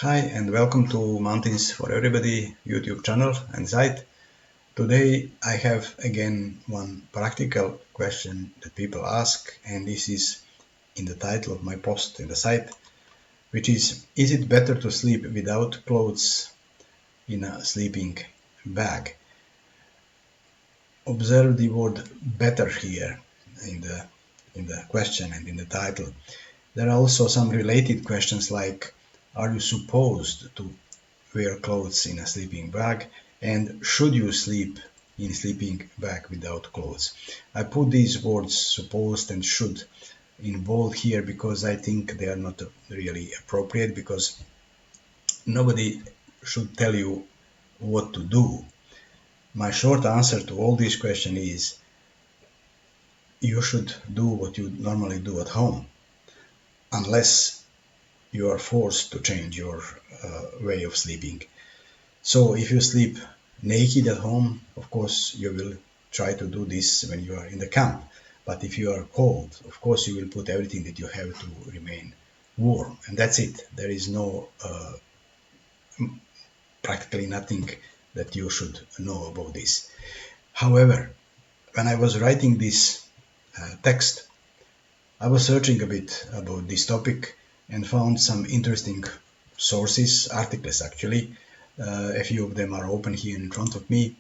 Hi and welcome to Mountains for Everybody YouTube channel and site. Today I have again one practical question that people ask, and this is in the title of my post in the site, which is it better to sleep without clothes in a sleeping bag? Observe the word better here in the question and in the title. There are also some related questions like, are you supposed to wear clothes in a sleeping bag, and should you sleep in sleeping bag without clothes? I put these words supposed and should in bold here because I think they are not really appropriate, because nobody should tell you what to do. My short answer to all these questions is you should do what you normally do at home, unless you are forced to change your way of sleeping. So if you sleep naked at home, of course you will try to do this when you are in the camp. But if you are cold, of course you will put everything that you have to remain warm, and that's it. There is no practically nothing that you should know about this. However, when I was writing this text, I was searching a bit about this topic and found some interesting sources, articles actually. A few of them are open here in front of me,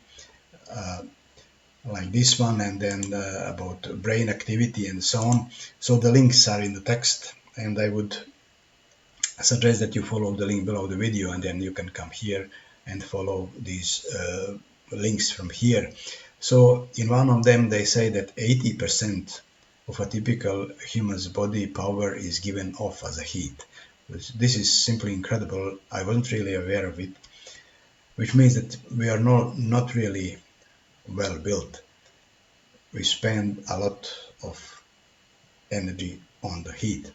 like this one, and then about brain activity and so on. So the links are in the text, and I would suggest that you follow the link below the video, and then you can come here and follow these links from here. So in one of them they say that 80% of a typical human's body power is given off as a heat. This is simply incredible. I wasn't really aware of it, which means that we are not really well built. We spend a lot of energy on the heat.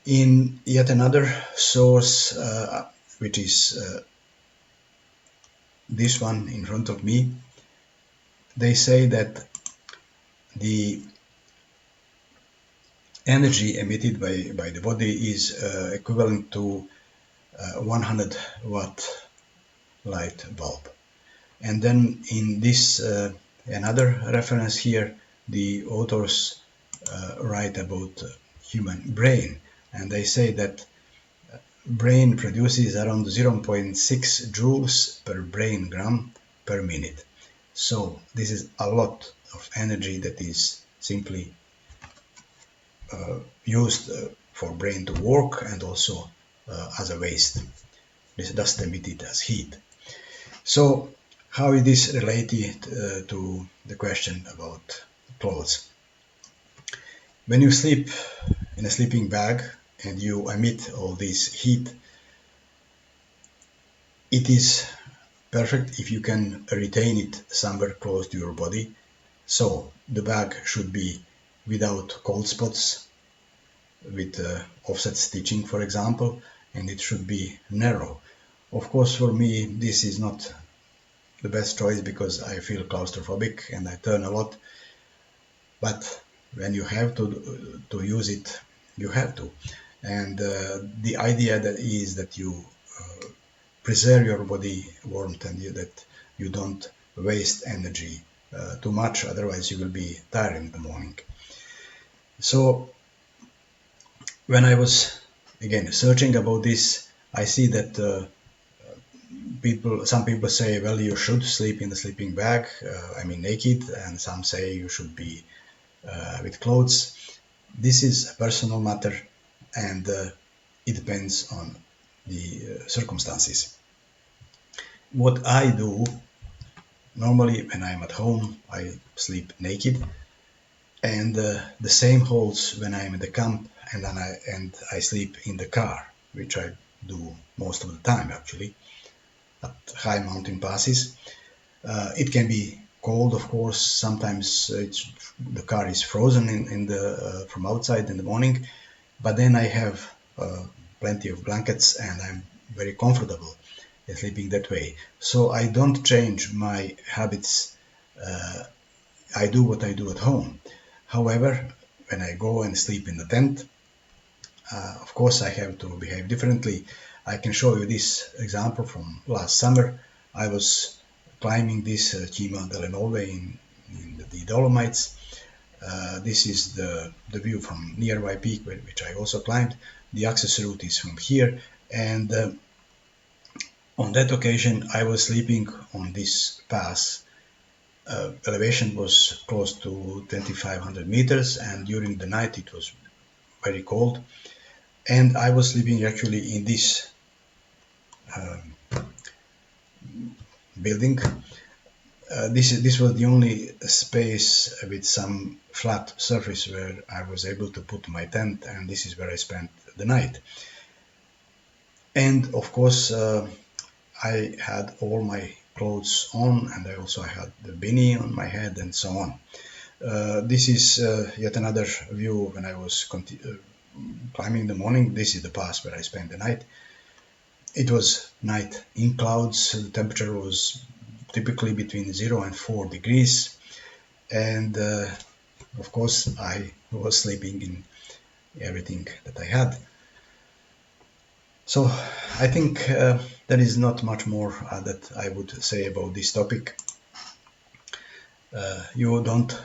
In yet another source, which is this one in front of me, they say that the energy emitted by the body is equivalent to 100 watt light bulb. And then in this another reference here, the authors write about human brain, and they say that brain produces around 0.6 joules per brain gram per minute. So this is a lot of energy that is simply used for brain to work, and also as a waste. This dust emitted as heat. So how is this related to the question about clothes? When you sleep in a sleeping bag and you emit all this heat, it is perfect if you can retain it somewhere close to your body. So the bag should be without cold spots, with offset stitching, for example, and it should be narrow. Of course, for me, this is not the best choice because I feel claustrophobic and I turn a lot. But when you have to use it, you have to. And the idea that is that you preserve your body warmth, and that you don't waste energy too much, otherwise you will be tired in the morning. So when I was again searching about this, I see that some people say, well, you should sleep in the sleeping bag, I mean naked, and some say you should be with clothes. This is a personal matter, and it depends on the circumstances. What I do normally when I'm at home, I sleep naked, and the same holds when I'm in the camp, and I sleep in the car, which I do most of the time actually at high mountain passes. It can be cold, of course. Sometimes the car is frozen in the from outside in the morning, but then I have plenty of blankets and I'm very comfortable sleeping that way. So I don't change my habits. I do what I do at home. However, when I go and sleep in the tent, Of course, I have to behave differently. I can show you this example from last summer. I was climbing this Cima delle Nove in the Dolomites. This is the view from nearby peak, which I also climbed. The access route is from here, and on that occasion I was sleeping on this pass. Elevation was close to 2500 meters, and during the night it was very cold, and I was sleeping actually in this um, building. This was the only space with some flat surface where I was able to put my tent, and this is where I spent the night. And of course, I had all my clothes on, and I also had the beanie on my head, and so on. This is yet another view when I was climbing in the morning. This is the pass where I spent the night. It was night in clouds. The temperature was typically between 0 and 4 degrees, and of course I was sleeping in everything that I had. So I think there is not much more that I would say about this topic. You don't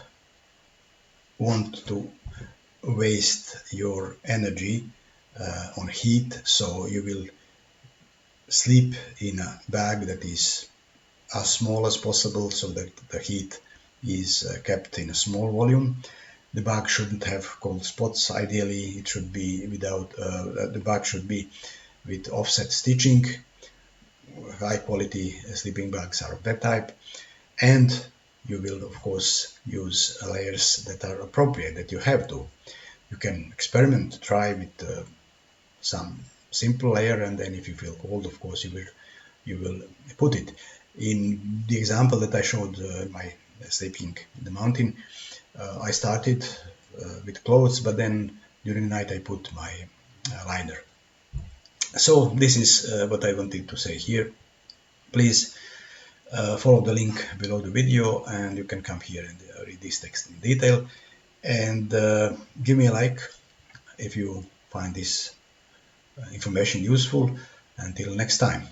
want to waste your energy on heat, so you will sleep in a bag that is as small as possible so that the heat is kept in a small volume. The bag shouldn't have cold spots. Ideally, it should be without. The bag should be with offset stitching. High quality sleeping bags are of that type, and you will of course use layers that are appropriate, that you have to. You can experiment, try with some simple layer, and then if you feel cold, of course you will put it. In the example that I showed, my sleeping in the mountain, I started with clothes, but then during the night I put my liner. So this is what I wanted to say here. Please follow the link below the video, and you can come here and read this text in detail, and give me a like if you find this information useful. Until next time.